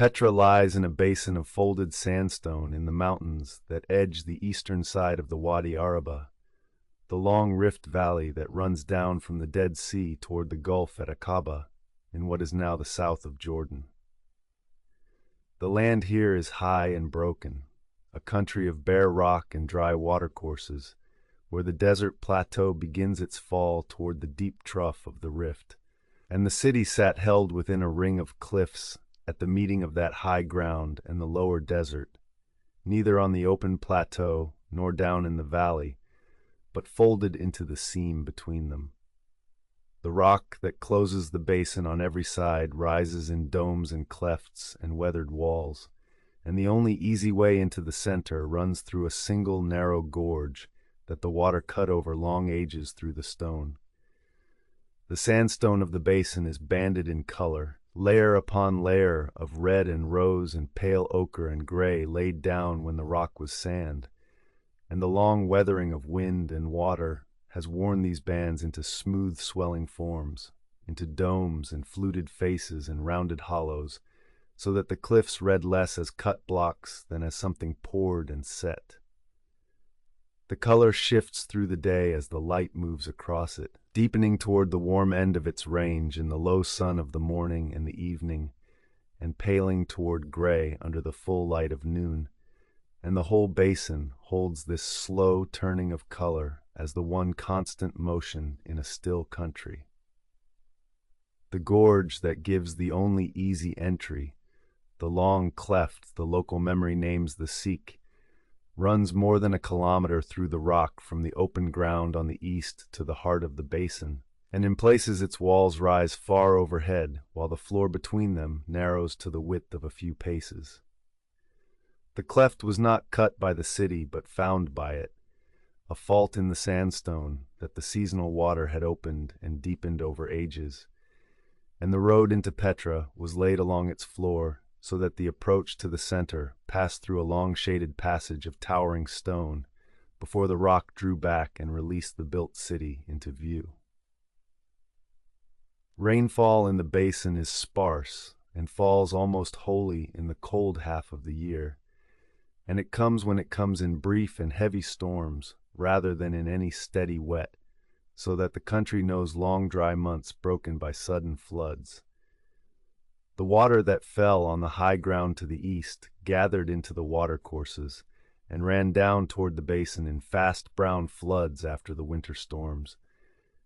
Petra lies in a basin of folded sandstone in the mountains that edge the eastern side of the Wadi Araba, the long rift valley that runs down from the Dead Sea toward the Gulf at Aqaba, in what is now the south of Jordan. The land here is high and broken, a country of bare rock and dry watercourses, where the desert plateau begins its fall toward the deep trough of the rift, and the city sat held within a ring of cliffs at the meeting of that high ground and the lower desert, neither on the open plateau nor down in the valley, but folded into the seam between them. The rock that closes the basin on every side rises in domes and clefts and weathered walls, and the only easy way into the center runs through a single narrow gorge that the water cut over long ages through the stone. The sandstone of the basin is banded in color, layer upon layer of red and rose and pale ochre and gray laid down when the rock was sand, and the long weathering of wind and water has worn these bands into smooth swelling forms, into domes and fluted faces and rounded hollows, so that the cliffs read less as cut blocks than as something poured and set. The color shifts through the day as the light moves across it, deepening toward the warm end of its range in the low sun of the morning and the evening, and paling toward gray under the full light of noon, and the whole basin holds this slow turning of color as the one constant motion in a still country. The gorge that gives the only easy entry, the long cleft the local memory names the Sikh, runs more than a kilometer through the rock from the open ground on the east to the heart of the basin, and in places its walls rise far overhead, while the floor between them narrows to the width of a few paces. The cleft was not cut by the city, but found by it, a fault in the sandstone that the seasonal water had opened and deepened over ages, and the road into Petra was laid along its floor so that the approach to the center passed through a long shaded passage of towering stone before the rock drew back and released the built city into view. Rainfall in the basin is sparse and falls almost wholly in the cold half of the year, and it comes when it comes in brief and heavy storms rather than in any steady wet, so that the country knows long dry months broken by sudden floods. The water that fell on the high ground to the east gathered into the watercourses and ran down toward the basin in fast brown floods after the winter storms,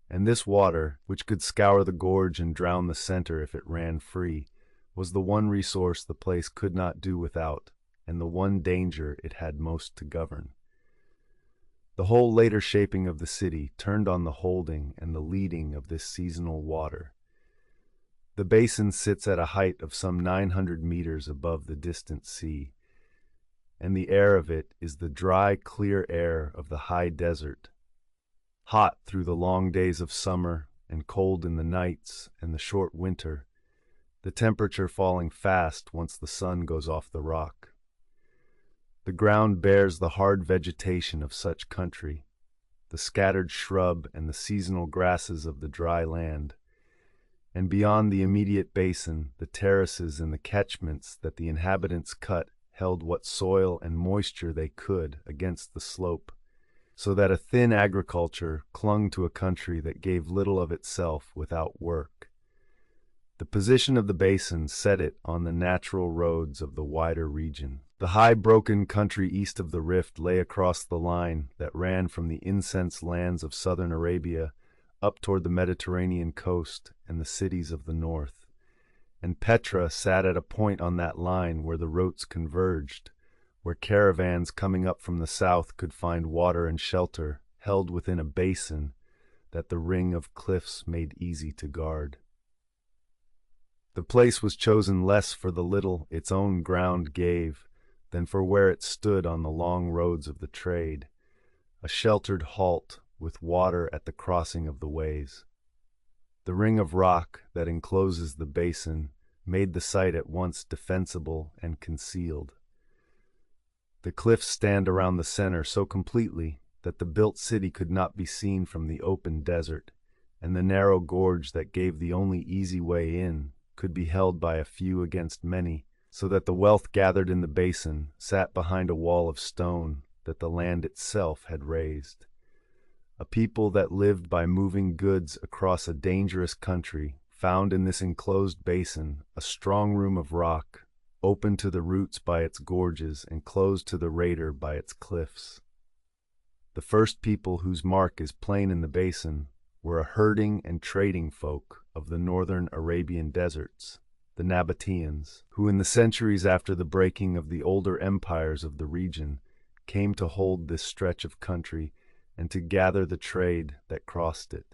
and this water, which could scour the gorge and drown the center if it ran free, was the one resource the place could not do without, and the one danger it had most to govern. The whole later shaping of the city turned on the holding and the leading of this seasonal water. The basin sits at a height of some 900 meters above the distant sea, and the air of it is the dry, clear air of the high desert, hot through the long days of summer and cold in the nights and the short winter, the temperature falling fast once the sun goes off the rock. The ground bears the hard vegetation of such country, the scattered shrub and the seasonal grasses of the dry land, and beyond the immediate basin, the terraces and the catchments that the inhabitants cut held what soil and moisture they could against the slope, so that a thin agriculture clung to a country that gave little of itself without work. The position of the basin set it on the natural roads of the wider region. The high broken country east of the rift lay across the line that ran from the incense lands of southern Arabia up toward the Mediterranean coast and the cities of the north, and Petra sat at a point on that line where the routes converged, where caravans coming up from the south could find water and shelter held within a basin that the ring of cliffs made easy to guard. The place was chosen less for the little its own ground gave than for where it stood on the long roads of the trade, a sheltered halt with water at the crossing of the ways. The ring of rock that encloses the basin made the site at once defensible and concealed. The cliffs stand around the center so completely that the built city could not be seen from the open desert, and the narrow gorge that gave the only easy way in could be held by a few against many, so that the wealth gathered in the basin sat behind a wall of stone that the land itself had raised. A people that lived by moving goods across a dangerous country found in this enclosed basin a strong room of rock, open to the roots by its gorges and closed to the raider by its cliffs. The first people whose mark is plain in the basin were a herding and trading folk of the northern Arabian deserts, the Nabataeans, who in the centuries after the breaking of the older empires of the region came to hold this stretch of country and to gather the trade that crossed it.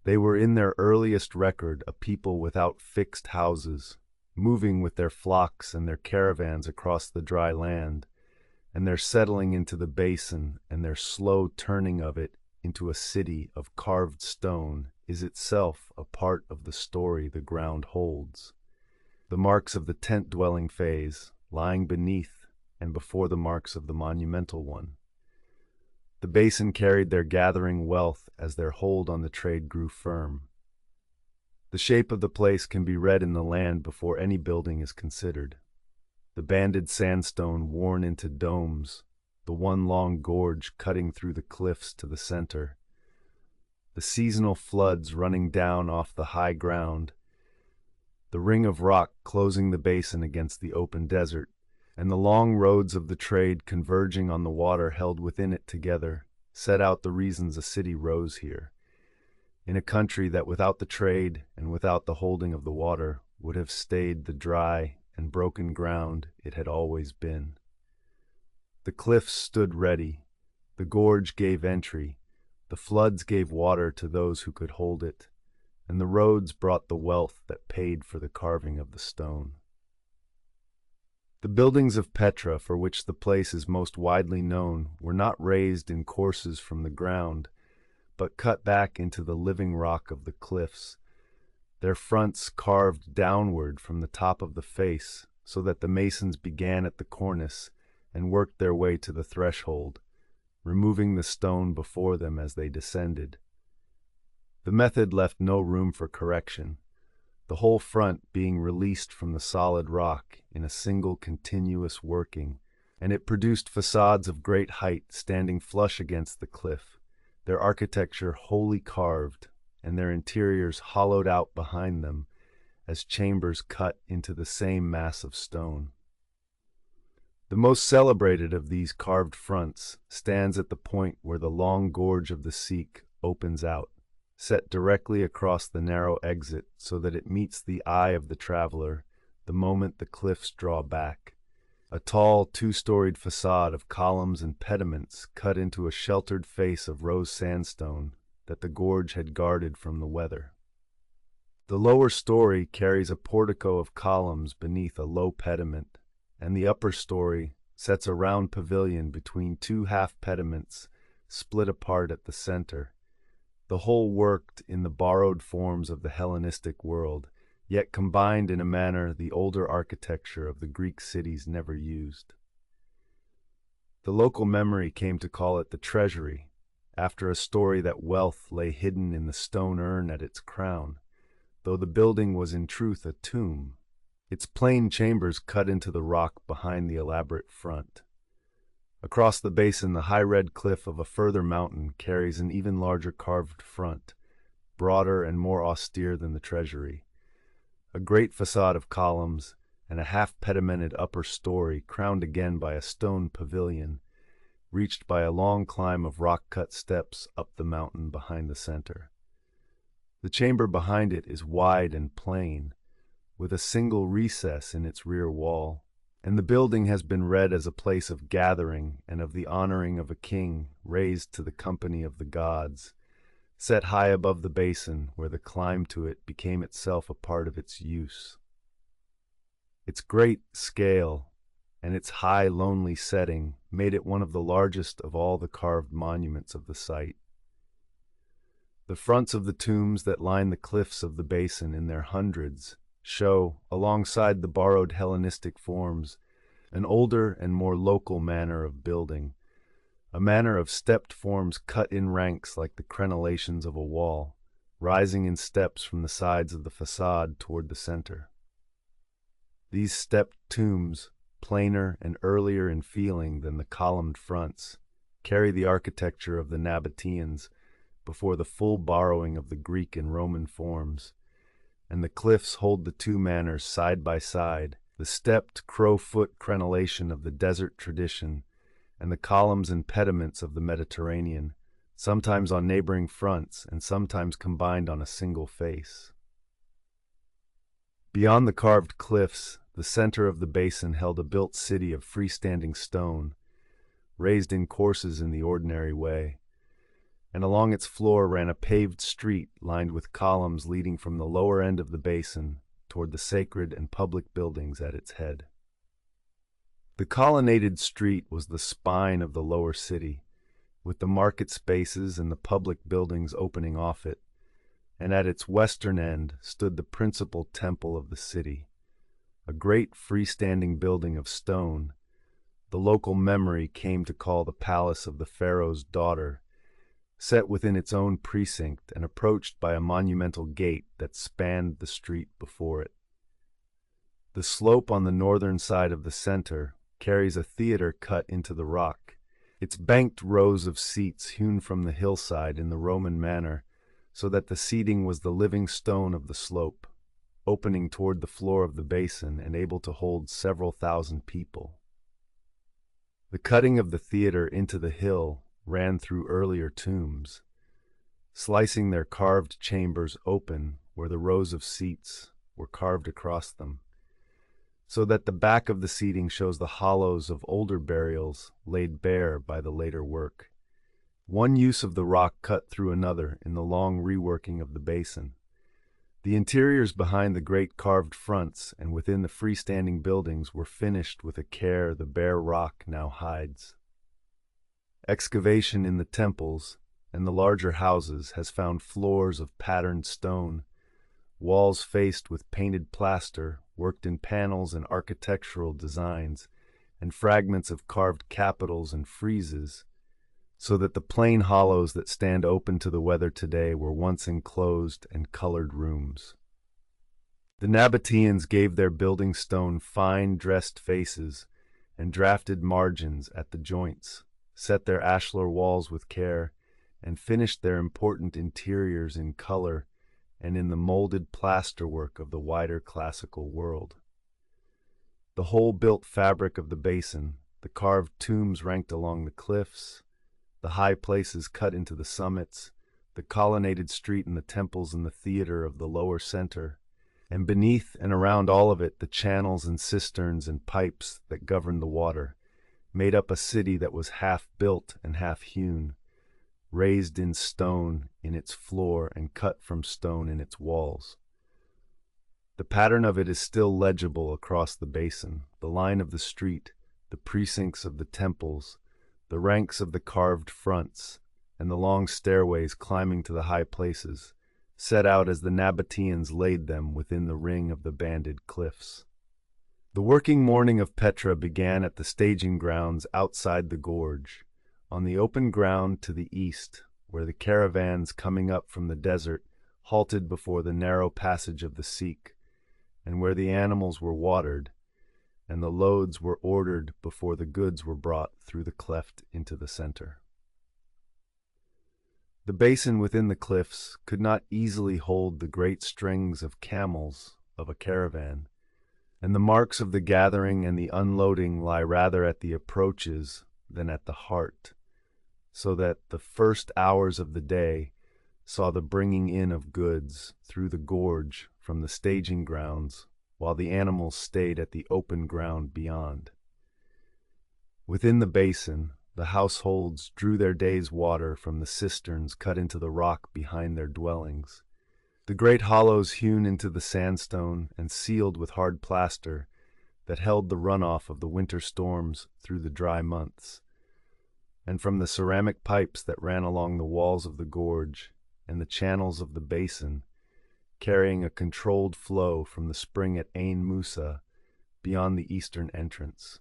They were in their earliest record a people without fixed houses, moving with their flocks and their caravans across the dry land, and their settling into the basin and their slow turning of it into a city of carved stone is itself a part of the story the ground holds. The marks of the tent-dwelling phase lying beneath and before the marks of the monumental one. The basin carried their gathering wealth as their hold on the trade grew firm. The shape of the place can be read in the land before any building is considered. The banded sandstone worn into domes, the one long gorge cutting through the cliffs to the center, the seasonal floods running down off the high ground, the ring of rock closing the basin against the open desert, and the long roads of the trade converging on the water held within it together, set out the reasons a city rose here, in a country that without the trade and without the holding of the water would have stayed the dry and broken ground it had always been. The cliffs stood ready, the gorge gave entry, the floods gave water to those who could hold it, and the roads brought the wealth that paid for the carving of the stone. The buildings of Petra, for which the place is most widely known, were not raised in courses from the ground, but cut back into the living rock of the cliffs, their fronts carved downward from the top of the face, so that the masons began at the cornice and worked their way to the threshold, removing the stone before them as they descended. The method left no room for correction, the whole front being released from the solid rock in a single continuous working, and it produced facades of great height standing flush against the cliff, their architecture wholly carved, and their interiors hollowed out behind them as chambers cut into the same mass of stone. The most celebrated of these carved fronts stands at the point where the long gorge of the Sikh opens out, set directly across the narrow exit so that it meets the eye of the traveler the moment the cliffs draw back. A tall, two-storied facade of columns and pediments cut into a sheltered face of rose sandstone that the gorge had guarded from the weather. The lower story carries a portico of columns beneath a low pediment, and the upper story sets a round pavilion between two half-pediments split apart at the center, the whole worked in the borrowed forms of the Hellenistic world, yet combined in a manner the older architecture of the Greek cities never used. The local memory came to call it the treasury, after a story that wealth lay hidden in the stone urn at its crown, though the building was in truth a tomb, its plain chambers cut into the rock behind the elaborate front. Across the basin, the high red cliff of a further mountain carries an even larger carved front, broader and more austere than the treasury. A great facade of columns and a half-pedimented upper story crowned again by a stone pavilion, reached by a long climb of rock-cut steps up the mountain behind the center. The chamber behind it is wide and plain, with a single recess in its rear wall, and the building has been read as a place of gathering and of the honoring of a king raised to the company of the gods, set high above the basin where the climb to it became itself a part of its use. Its great scale and its high, lonely setting made it one of the largest of all the carved monuments of the site. The fronts of the tombs that line the cliffs of the basin in their hundreds show, alongside the borrowed Hellenistic forms, an older and more local manner of building, a manner of stepped forms cut in ranks like the crenellations of a wall, rising in steps from the sides of the facade toward the center. These stepped tombs, plainer and earlier in feeling than the columned fronts, carry the architecture of the Nabataeans before the full borrowing of the Greek and Roman forms, and the cliffs hold the two manners side by side, the stepped crowfoot crenellation of the desert tradition and the columns and pediments of the Mediterranean, sometimes on neighboring fronts and sometimes combined on a single face. Beyond the carved cliffs, the center of the basin held a built city of freestanding stone, raised in courses in the ordinary way, and along its floor ran a paved street lined with columns leading from the lower end of the basin toward the sacred and public buildings at its head. The colonnaded street was the spine of the lower city, with the market spaces and the public buildings opening off it, and at its western end stood the principal temple of the city, a great freestanding building of stone the local memory came to call the palace of the pharaoh's daughter, set within its own precinct and approached by a monumental gate that spanned the street before it. The slope on the northern side of the center carries a theater cut into the rock, its banked rows of seats hewn from the hillside in the Roman manner, so that the seating was the living stone of the slope, opening toward the floor of the basin and able to hold several thousand people. The cutting of the theater into the hill ran through earlier tombs, slicing their carved chambers open where the rows of seats were carved across them, so that the back of the seating shows the hollows of older burials laid bare by the later work. One use of the rock cut through another in the long reworking of the basin. The interiors behind the great carved fronts and within the freestanding buildings were finished with a care the bare rock now hides. Excavation in the temples and the larger houses has found floors of patterned stone, walls faced with painted plaster worked in panels and architectural designs, and fragments of carved capitals and friezes, so that the plain hollows that stand open to the weather today were once enclosed and colored rooms. The Nabataeans gave their building stone fine dressed faces and drafted margins at the joints, set their ashlar walls with care, and finished their important interiors in color and in the molded plasterwork of the wider classical world. The whole built fabric of the basin, the carved tombs ranked along the cliffs, the high places cut into the summits, the colonnaded street and the temples and the theater of the lower center, and beneath and around all of it the channels and cisterns and pipes that governed the water, made up a city that was half built and half hewn, raised in stone in its floor and cut from stone in its walls. The pattern of it is still legible across the basin, the line of the street, the precincts of the temples, the ranks of the carved fronts, and the long stairways climbing to the high places, set out as the Nabataeans laid them within the ring of the banded cliffs. The working morning of Petra began at the staging grounds outside the gorge, on the open ground to the east, where the caravans coming up from the desert halted before the narrow passage of the Sikh, and where the animals were watered, and the loads were ordered before the goods were brought through the cleft into the center. The basin within the cliffs could not easily hold the great strings of camels of a caravan, and the marks of the gathering and the unloading lie rather at the approaches than at the heart, so that the first hours of the day saw the bringing in of goods through the gorge from the staging grounds, while the animals stayed at the open ground beyond. Within the basin, the households drew their day's water from the cisterns cut into the rock behind their dwellings. The great hollows hewn into the sandstone and sealed with hard plaster that held the runoff of the winter storms through the dry months, and from the ceramic pipes that ran along the walls of the gorge and the channels of the basin, carrying a controlled flow from the spring at Ain Musa beyond the eastern entrance.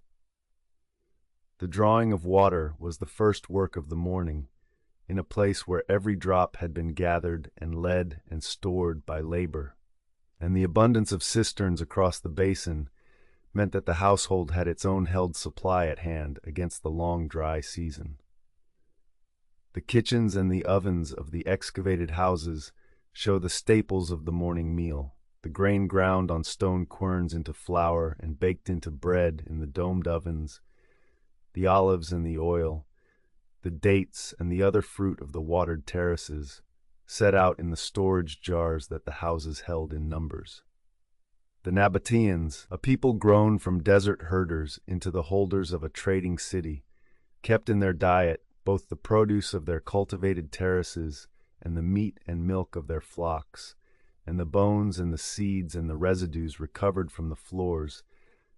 The drawing of water was the first work of the morning, in a place where every drop had been gathered and led and stored by labor, and the abundance of cisterns across the basin meant that the household had its own held supply at hand against the long dry season. The kitchens and the ovens of the excavated houses show the staples of the morning meal, the grain ground on stone querns into flour and baked into bread in the domed ovens, the olives and the oil, the dates and the other fruit of the watered terraces, set out in the storage jars that the houses held in numbers. The Nabataeans, a people grown from desert herders into the holders of a trading city, kept in their diet both the produce of their cultivated terraces and the meat and milk of their flocks, and the bones and the seeds and the residues recovered from the floors,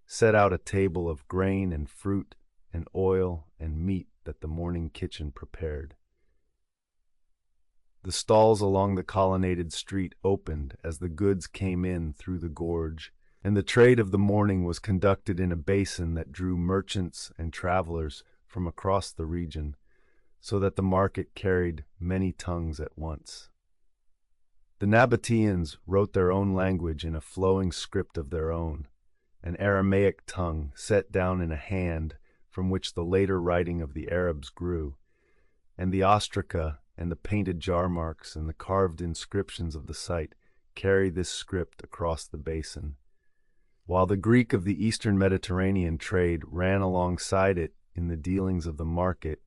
set out a table of grain and fruit and oil and meat that the morning kitchen prepared. The stalls along the colonnaded street opened as the goods came in through the gorge, and the trade of the morning was conducted in a basin that drew merchants and travelers from across the region, so that the market carried many tongues at once. The Nabataeans wrote their own language in a flowing script of their own, an Aramaic tongue set down in a hand from which the later writing of the Arabs grew, and the ostraca and the painted jar marks and the carved inscriptions of the site carry this script across the basin, while the Greek of the Eastern Mediterranean trade ran alongside it in the dealings of the market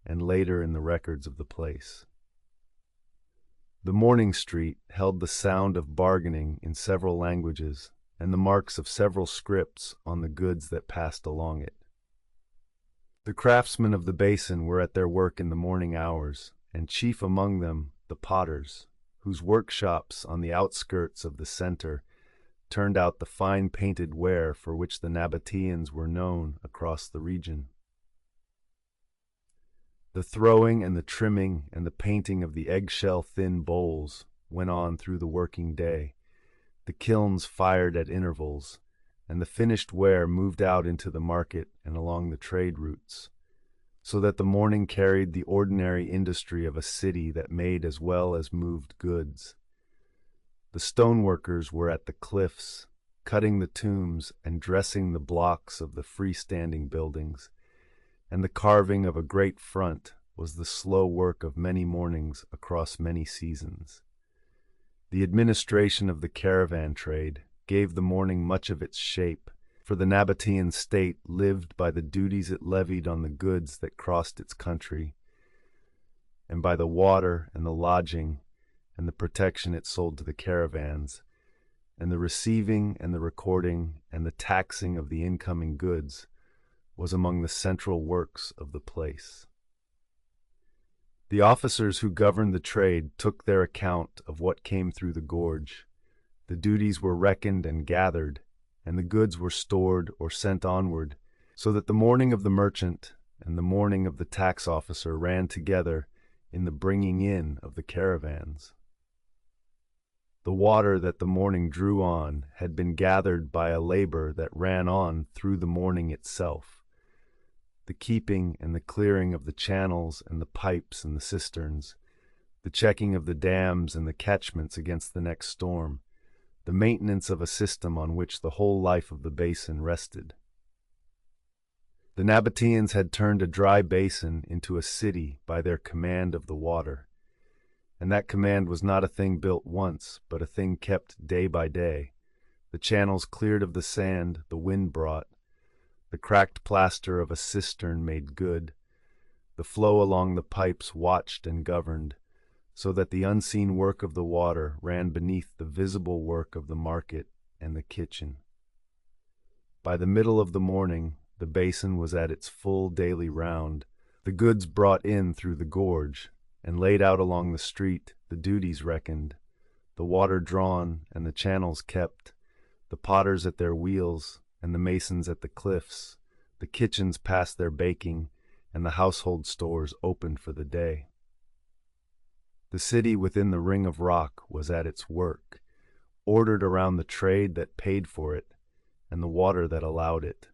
and later in the records of the place. The morning street held the sound of bargaining in several languages and the marks of several scripts on the goods that passed along it. The craftsmen of the basin were at their work in the morning hours, and chief among them the potters, whose workshops on the outskirts of the center turned out the fine painted ware for which the Nabataeans were known across the region. The throwing and the trimming and the painting of the eggshell-thin bowls went on through the working day. The kilns fired at intervals, and the finished ware moved out into the market and along the trade routes, so that the morning carried the ordinary industry of a city that made as well as moved goods. The stoneworkers were at the cliffs, cutting the tombs and dressing the blocks of the freestanding buildings, and the carving of a great front was the slow work of many mornings across many seasons. The administration of the caravan trade gave the morning much of its shape, for the Nabataean state lived by the duties it levied on the goods that crossed its country, and by the water and the lodging and the protection it sold to the caravans, and the receiving and the recording and the taxing of the incoming goods was among the central works of the place. The officers who governed the trade took their account of what came through the gorge. The duties were reckoned and gathered, and the goods were stored or sent onward, so that the morning of the merchant and the morning of the tax officer ran together in the bringing in of the caravans. The water that the morning drew on had been gathered by a labor that ran on through the morning itself. The keeping and the clearing of the channels and the pipes and the cisterns, the checking of the dams and the catchments against the next storm, the maintenance of a system on which the whole life of the basin rested. The Nabataeans had turned a dry basin into a city by their command of the water, and that command was not a thing built once, but a thing kept day by day. The channels cleared of the sand the wind brought, the cracked plaster of a cistern made good, the flow along the pipes watched and governed, so that the unseen work of the water ran beneath the visible work of the market and the kitchen. By the middle of the morning, the basin was at its full daily round, the goods brought in through the gorge, and laid out along the street, the duties reckoned, the water drawn and the channels kept, the potters at their wheels and the masons at the cliffs, the kitchens past their baking, and the household stores opened for the day. The city within the ring of rock was at its work, ordered around the trade that paid for it and the water that allowed it,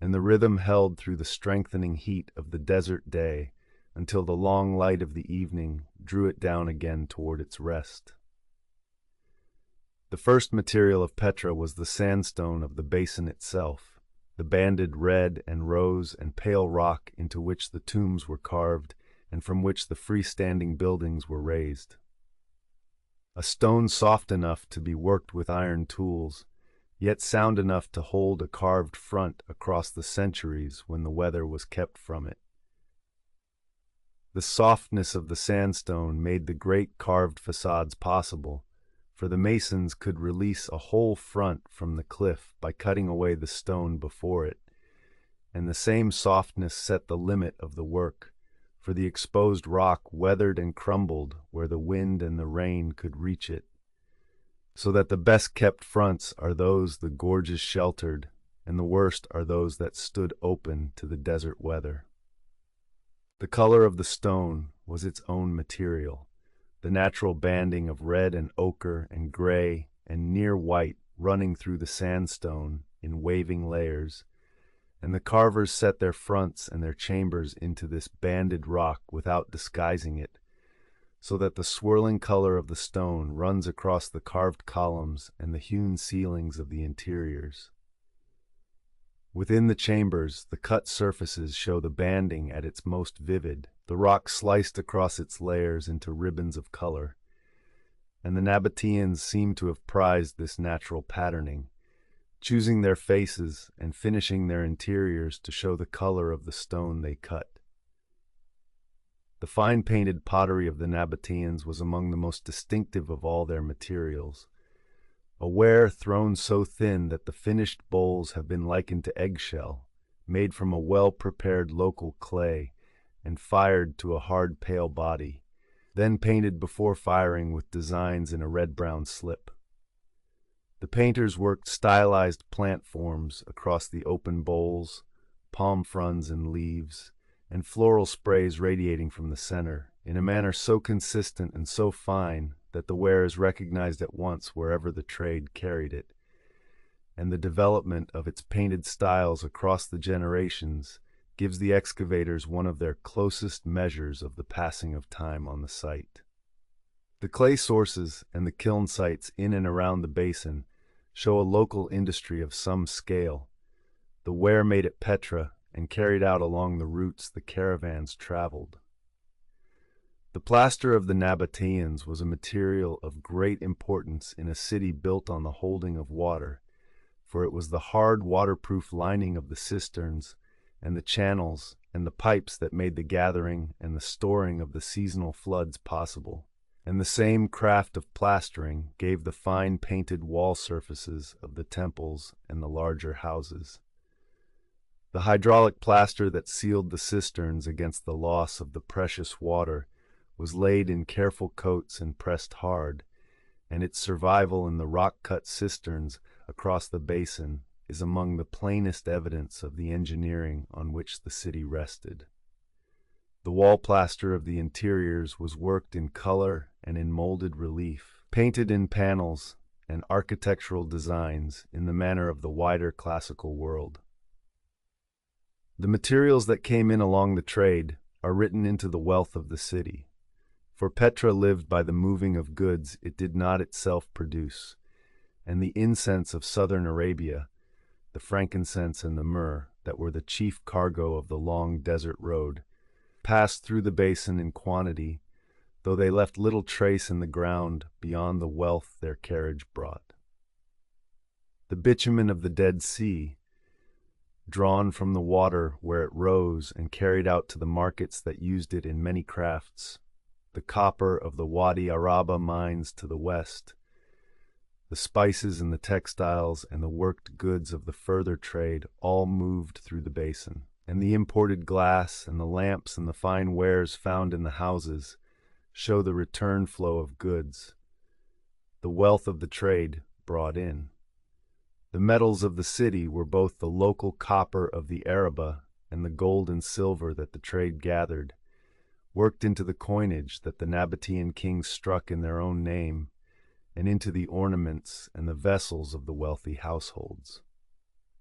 and the rhythm held through the strengthening heat of the desert day until the long light of the evening drew it down again toward its rest. The The first material of Petra was the sandstone of the basin itself, the banded red and rose and pale rock into which the tombs were carved and from which the freestanding buildings were raised. A stone soft enough to be worked with iron tools, yet sound enough to hold a carved front across the centuries when the weather was kept from it. The softness of the sandstone made the great carved facades possible, for the masons could release a whole front from the cliff by cutting away the stone before it, and the same softness set the limit of the work, for the exposed rock weathered and crumbled where the wind and the rain could reach it, so that the best kept fronts are those the gorges sheltered, and the worst are those that stood open to the desert weather. The color of the stone was its own material, the natural banding of red and ochre and gray and near white running through the sandstone in waving layers, and the carvers set their fronts and their chambers into this banded rock without disguising it, so that the swirling color of the stone runs across the carved columns and the hewn ceilings of the interiors. Within the chambers, the cut surfaces show the banding at its most vivid, the rock sliced across its layers into ribbons of color, and the Nabataeans seem to have prized this natural patterning, choosing their faces and finishing their interiors to show the color of the stone they cut. The fine-painted pottery of the Nabataeans was among the most distinctive of all their materials, a ware thrown so thin that the finished bowls have been likened to eggshell, made from a well-prepared local clay and fired to a hard pale body, then painted before firing with designs in a red-brown slip. The painters worked stylized plant forms across the open bowls, palm fronds and leaves, and floral sprays radiating from the center, in a manner so consistent and so fine that the ware is recognized at once wherever the trade carried it, and the development of its painted styles across the generations gives the excavators one of their closest measures of the passing of time on the site. The clay sources and the kiln sites in and around the basin show a local industry of some scale, the ware made at Petra and carried out along the routes the caravans traveled. The plaster of the Nabataeans was a material of great importance in a city built on the holding of water, for it was the hard waterproof lining of the cisterns and the channels and the pipes that made the gathering and the storing of the seasonal floods possible, and the same craft of plastering gave the fine painted wall surfaces of the temples and the larger houses. The hydraulic plaster that sealed the cisterns against the loss of the precious water was laid in careful coats and pressed hard, and its survival in the rock-cut cisterns across the basin is among the plainest evidence of the engineering on which the city rested. The wall plaster of the interiors was worked in color and in molded relief, painted in panels and architectural designs in the manner of the wider classical world. The materials that came in along the trade are written into the wealth of the city, for Petra lived by the moving of goods it did not itself produce, and the incense of southern Arabia, the frankincense and the myrrh that were the chief cargo of the long desert road, passed through the basin in quantity, though they left little trace in the ground beyond the wealth their carriage brought. The bitumen of the Dead Sea, drawn from the water where it rose and carried out to the markets that used it in many crafts, the copper of the Wadi Araba mines to the west, the spices and the textiles and the worked goods of the further trade all moved through the basin, and the imported glass and the lamps and the fine wares found in the houses show the return flow of goods, the wealth of the trade brought in. The metals of the city were both the local copper of the Araba and the gold and silver that the trade gathered, worked into the coinage that the Nabataean kings struck in their own name, and into the ornaments and the vessels of the wealthy households.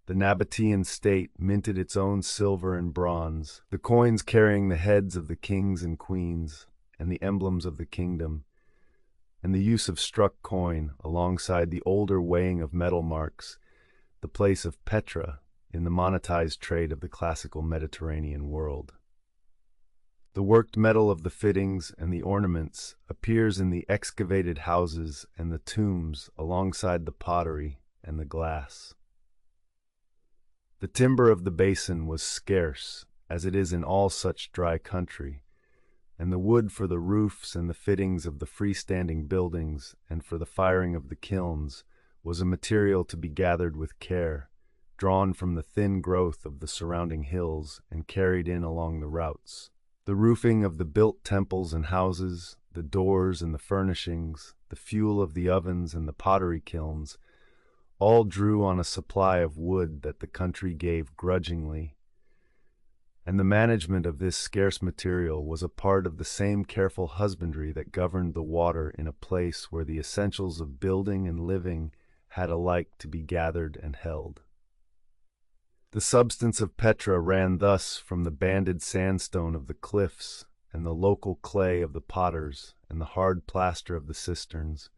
The Nabataean state minted its own silver and bronze, the coins carrying the heads of the kings and queens and the emblems of the kingdom, and the use of struck coin alongside the older weighing of metal marks the place of Petra in the monetized trade of the classical Mediterranean world. The worked metal of the fittings and the ornaments appears in the excavated houses and the tombs alongside the pottery and the glass. The timber of the basin was scarce, as it is in all such dry country, and the wood for the roofs and the fittings of the freestanding buildings and for the firing of the kilns was a material to be gathered with care, drawn from the thin growth of the surrounding hills and carried in along the routes. The roofing of the built temples and houses, the doors and the furnishings, the fuel of the ovens and the pottery kilns, all drew on a supply of wood that the country gave grudgingly, and the management of this scarce material was a part of the same careful husbandry that governed the water in a place where the essentials of building and living had alike to be gathered and held. The substance of Petra ran thus from the banded sandstone of the cliffs and the local clay of the potters and the hard plaster of the cisterns,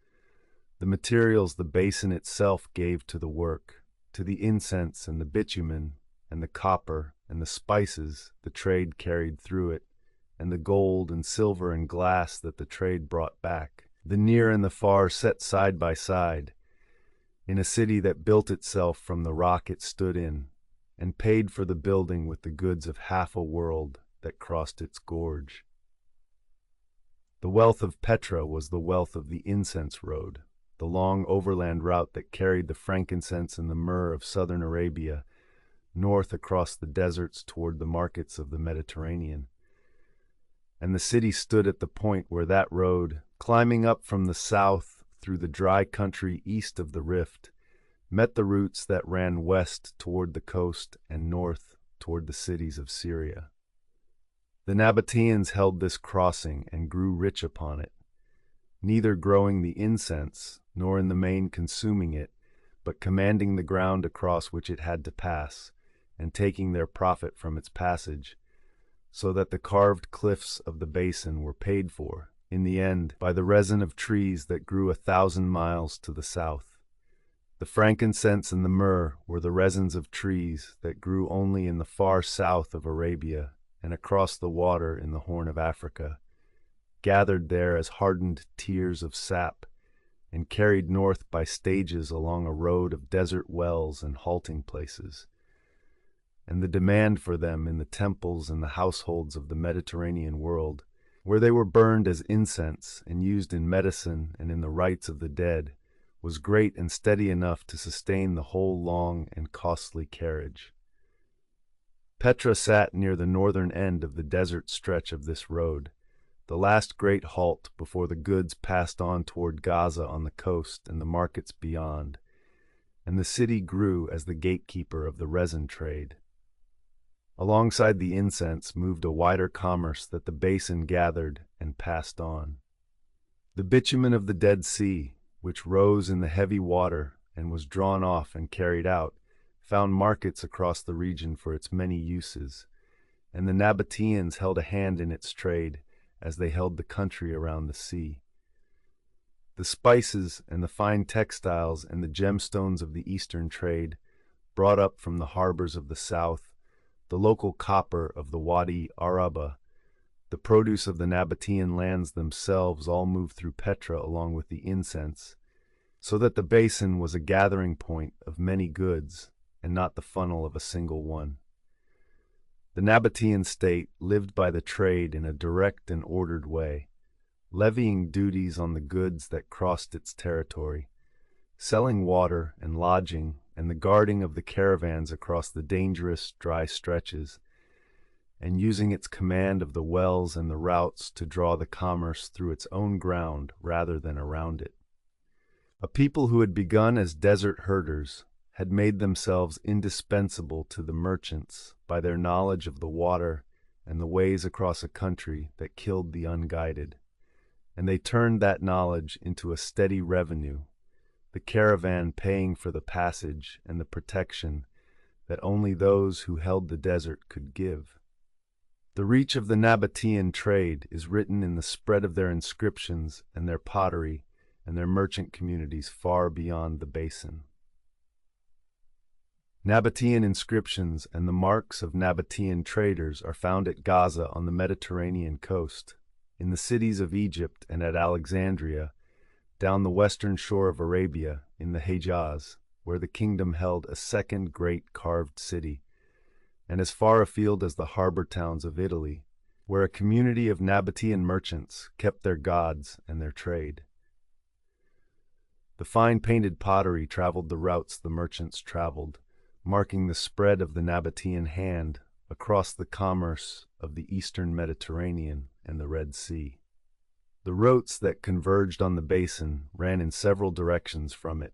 the materials the basin itself gave to the work, to the incense and the bitumen and the copper and the spices the trade carried through it, and the gold and silver and glass that the trade brought back, the near and the far set side by side, in a city that built itself from the rock it stood in, and paid for the building with the goods of half a world that crossed its gorge. The wealth of Petra was the wealth of the incense road, the long overland route that carried the frankincense and the myrrh of southern Arabia north across the deserts toward the markets of the Mediterranean. And the city stood at the point where that road, climbing up from the south through the dry country east of the rift, met the routes that ran west toward the coast and north toward the cities of Syria. The Nabataeans held this crossing and grew rich upon it, neither growing the incense nor in the main consuming it, but commanding the ground across which it had to pass, and taking their profit from its passage, so that the carved cliffs of the basin were paid for, in the end, by the resin of trees that grew 1,000 miles to the south. The frankincense and the myrrh were the resins of trees that grew only in the far south of Arabia and across the water in the Horn of Africa, gathered there as hardened tears of sap, and carried north by stages along a road of desert wells and halting places. And the demand for them in the temples and the households of the Mediterranean world, where they were burned as incense and used in medicine and in the rites of the dead, was great and steady enough to sustain the whole long and costly carriage. Petra sat near the northern end of the desert stretch of this road, the last great halt before the goods passed on toward Gaza on the coast and the markets beyond, and the city grew as the gatekeeper of the resin trade. Alongside the incense moved a wider commerce that the basin gathered and passed on. The bitumen of the Dead Sea, which rose in the heavy water and was drawn off and carried out, found markets across the region for its many uses, and the Nabataeans held a hand in its trade as they held the country around the sea. The spices and the fine textiles and the gemstones of the eastern trade, brought up from the harbors of the south, the local copper of the Wadi Araba, the produce of the Nabataean lands themselves all moved through Petra along with the incense, so that the basin was a gathering point of many goods and not the funnel of a single one. The Nabataean state lived by the trade in a direct and ordered way, levying duties on the goods that crossed its territory, selling water and lodging and the guarding of the caravans across the dangerous, dry stretches, and using its command of the wells and the routes to draw the commerce through its own ground rather than around it. A people who had begun as desert herders had made themselves indispensable to the merchants by their knowledge of the water and the ways across a country that killed the unguided, and they turned that knowledge into a steady revenue, the caravan paying for the passage and the protection that only those who held the desert could give. The reach of the Nabataean trade is written in the spread of their inscriptions and their pottery and their merchant communities far beyond the basin. Nabataean inscriptions and the marks of Nabataean traders are found at Gaza on the Mediterranean coast, in the cities of Egypt and at Alexandria, down the western shore of Arabia in the Hejaz, where the kingdom held a second great carved city, and as far afield as the harbor towns of Italy, where a community of Nabataean merchants kept their gods and their trade. The fine painted pottery traveled the routes the merchants traveled, marking the spread of the Nabataean hand across the commerce of the eastern Mediterranean and the Red Sea. The routes that converged on the basin ran in several directions from it.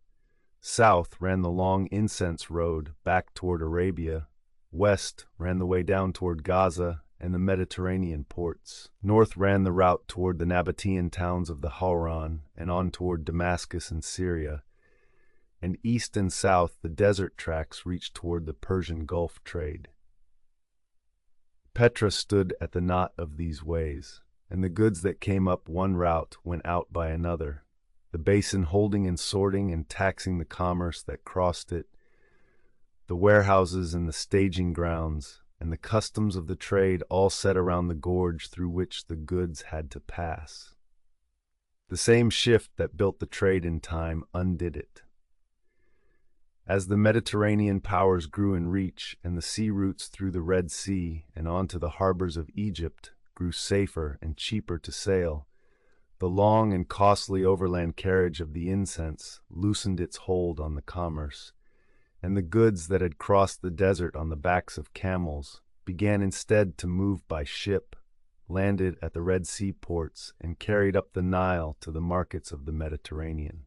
South ran the long incense road back toward Arabia, west ran the way down toward Gaza and the Mediterranean ports. North ran the route toward the Nabataean towns of the Hauran and on toward Damascus and Syria, and east and south the desert tracks reached toward the Persian Gulf trade. Petra stood at the knot of these ways, and the goods that came up one route went out by another, the basin holding and sorting and taxing the commerce that crossed it, the warehouses and the staging grounds, and the customs of the trade all set around the gorge through which the goods had to pass. The same shift that built the trade in time undid it. As the Mediterranean powers grew in reach and the sea routes through the Red Sea and onto the harbors of Egypt grew safer and cheaper to sail, the long and costly overland carriage of the incense loosened its hold on the commerce, and the goods that had crossed the desert on the backs of camels began instead to move by ship, landed at the Red Sea ports, and carried up the Nile to the markets of the Mediterranean.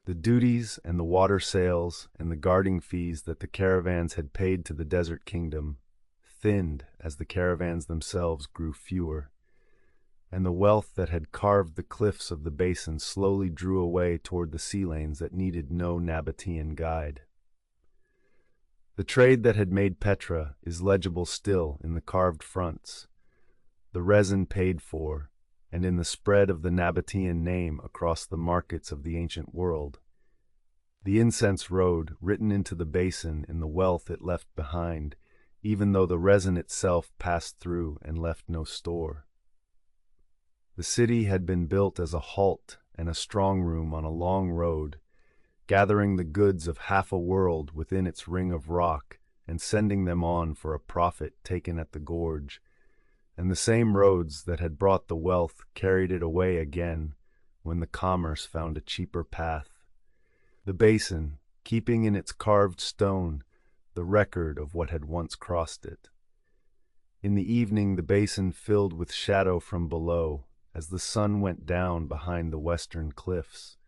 The duties and the water sales and the guarding fees that the caravans had paid to the desert kingdom thinned as the caravans themselves grew fewer, and the wealth that had carved the cliffs of the basin slowly drew away toward the sea lanes that needed no Nabataean guide. The trade that had made Petra is legible still in the carved fronts, the resin paid for, and in the spread of the Nabataean name across the markets of the ancient world. The incense road written into the basin in the wealth it left behind, even though the resin itself passed through and left no store. The city had been built as a halt and a strong room on a long road, gathering the goods of half a world within its ring of rock and sending them on for a profit taken at the gorge, and the same roads that had brought the wealth carried it away again when the commerce found a cheaper path. The basin, keeping in its carved stone the record of what had once crossed it. In the evening the basin filled with shadow from below as the sun went down behind the western cliffs,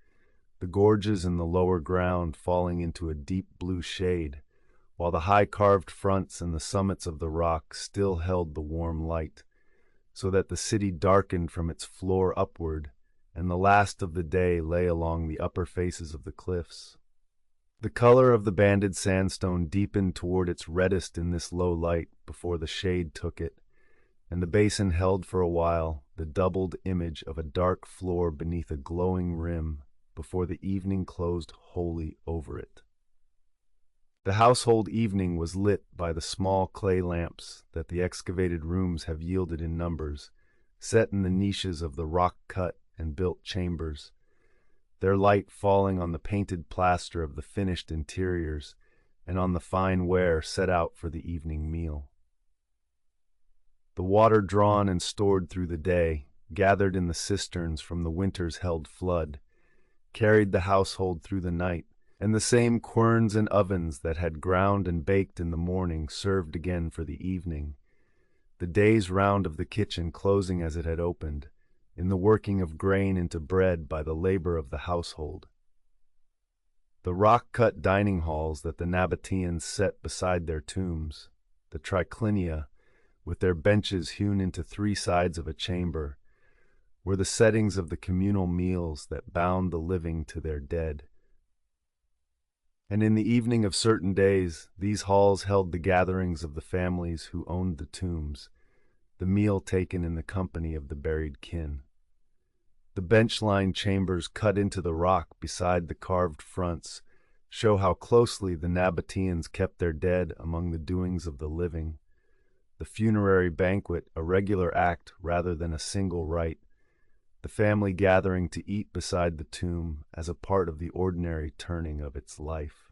the gorges in the lower ground falling into a deep blue shade, while the high carved fronts and the summits of the rock still held the warm light, so that the city darkened from its floor upward, and the last of the day lay along the upper faces of the cliffs. The color of the banded sandstone deepened toward its reddest in this low light before the shade took it, and the basin held for a while the doubled image of a dark floor beneath a glowing rim before the evening closed wholly over it. The household evening was lit by the small clay lamps that the excavated rooms have yielded in numbers, set in the niches of the rock-cut and built chambers, their light falling on the painted plaster of the finished interiors and on the fine ware set out for the evening meal. The water drawn and stored through the day, gathered in the cisterns from the winter's held flood, carried the household through the night, and the same querns and ovens that had ground and baked in the morning served again for the evening, the day's round of the kitchen closing as it had opened, in the working of grain into bread by the labor of the household. The rock-cut dining halls that the Nabataeans set beside their tombs, the triclinia, with their benches hewn into three sides of a chamber, were the settings of the communal meals that bound the living to their dead. And in the evening of certain days, these halls held the gatherings of the families who owned the tombs, the meal taken in the company of the buried kin. The bench-lined chambers cut into the rock beside the carved fronts show how closely the Nabataeans kept their dead among the doings of the living. The funerary banquet a regular act rather than a single rite, the family gathering to eat beside the tomb as a part of the ordinary turning of its life.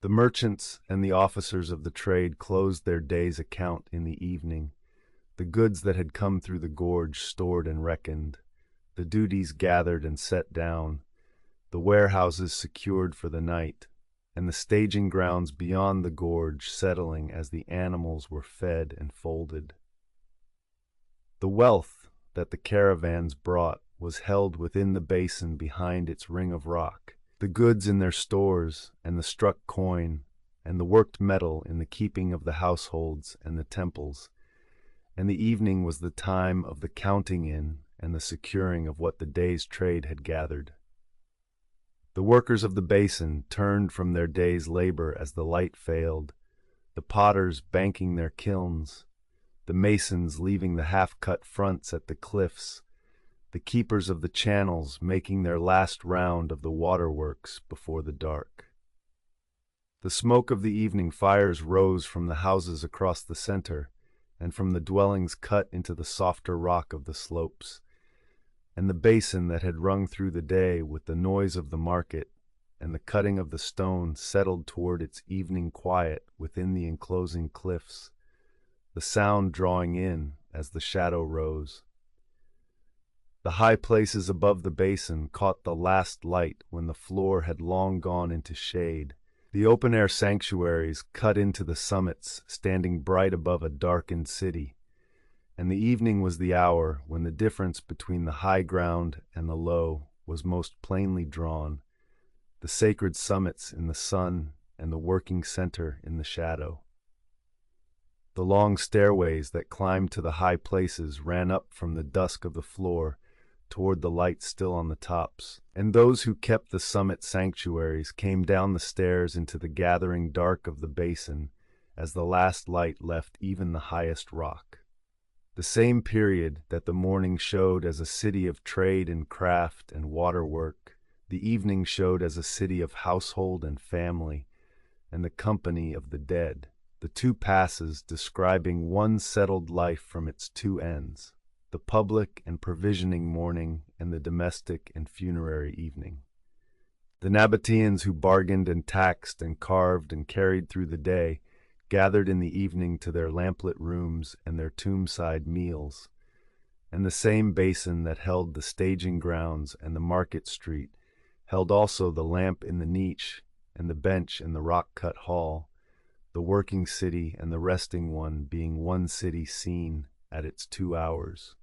The merchants and the officers of the trade closed their day's account in the evening, the goods that had come through the gorge stored and reckoned, the duties gathered and set down, the warehouses secured for the night, and the staging grounds beyond the gorge settling as the animals were fed and folded. The wealth that the caravans brought was held within the basin behind its ring of rock, the goods in their stores, and the struck coin, and the worked metal in the keeping of the households and the temples, and the evening was the time of the counting in and the securing of what the day's trade had gathered. The workers of the basin turned from their day's labor as the light failed, the potters banking their kilns, the masons leaving the half-cut fronts at the cliffs, the keepers of the channels making their last round of the waterworks before the dark. The smoke of the evening fires rose from the houses across the center and from the dwellings cut into the softer rock of the slopes, and the basin that had rung through the day with the noise of the market and the cutting of the stone settled toward its evening quiet within the enclosing cliffs, the sound drawing in as the shadow rose. The high places above the basin caught the last light when the floor had long gone into shade, the open-air sanctuaries cut into the summits standing bright above a darkened city, and the evening was the hour when the difference between the high ground and the low was most plainly drawn, the sacred summits in the sun and the working center in the shadow. The long stairways that climbed to the high places ran up from the dusk of the floor toward the light still on the tops, and those who kept the summit sanctuaries came down the stairs into the gathering dark of the basin as the last light left even the highest rock. The same period that the morning showed as a city of trade and craft and waterwork, the evening showed as a city of household and family and the company of the dead, the two passes describing one settled life from its two ends, the public and provisioning morning and the domestic and funerary evening. The Nabataeans who bargained and taxed and carved and carried through the day gathered in the evening to their lamplit rooms and their tombside meals, and the same basin that held the staging grounds and the market street held also the lamp in the niche and the bench in the rock-cut hall, the working city and the resting one being one city seen at its 2 hours.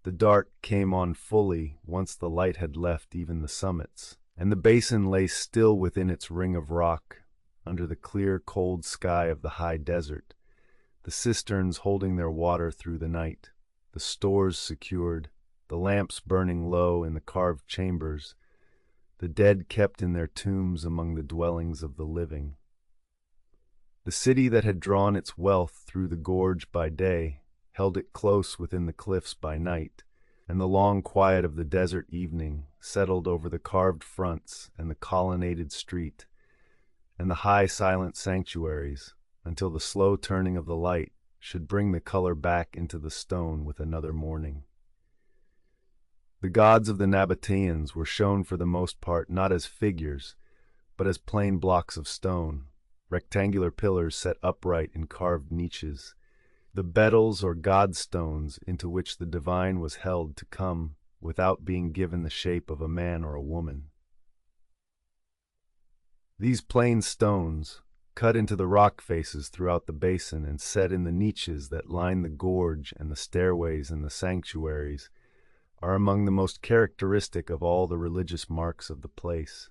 The dark came on fully once the light had left even the summits, and the basin lay still within its ring of rock, under the clear, cold sky of the high desert, the cisterns holding their water through the night, the stores secured, the lamps burning low in the carved chambers, the dead kept in their tombs among the dwellings of the living. The city that had drawn its wealth through the gorge by day held it close within the cliffs by night, and the long quiet of the desert evening settled over the carved fronts and the colonnaded street, and the high silent sanctuaries, until the slow turning of the light should bring the color back into the stone with another morning. The gods of the Nabataeans were shown for the most part not as figures, but as plain blocks of stone, rectangular pillars set upright in carved niches, the betyls or godstones into which the divine was held to come without being given the shape of a man or a woman. These plain stones, cut into the rock faces throughout the basin and set in the niches that line the gorge and the stairways and the sanctuaries, are among the most characteristic of all the religious marks of the place,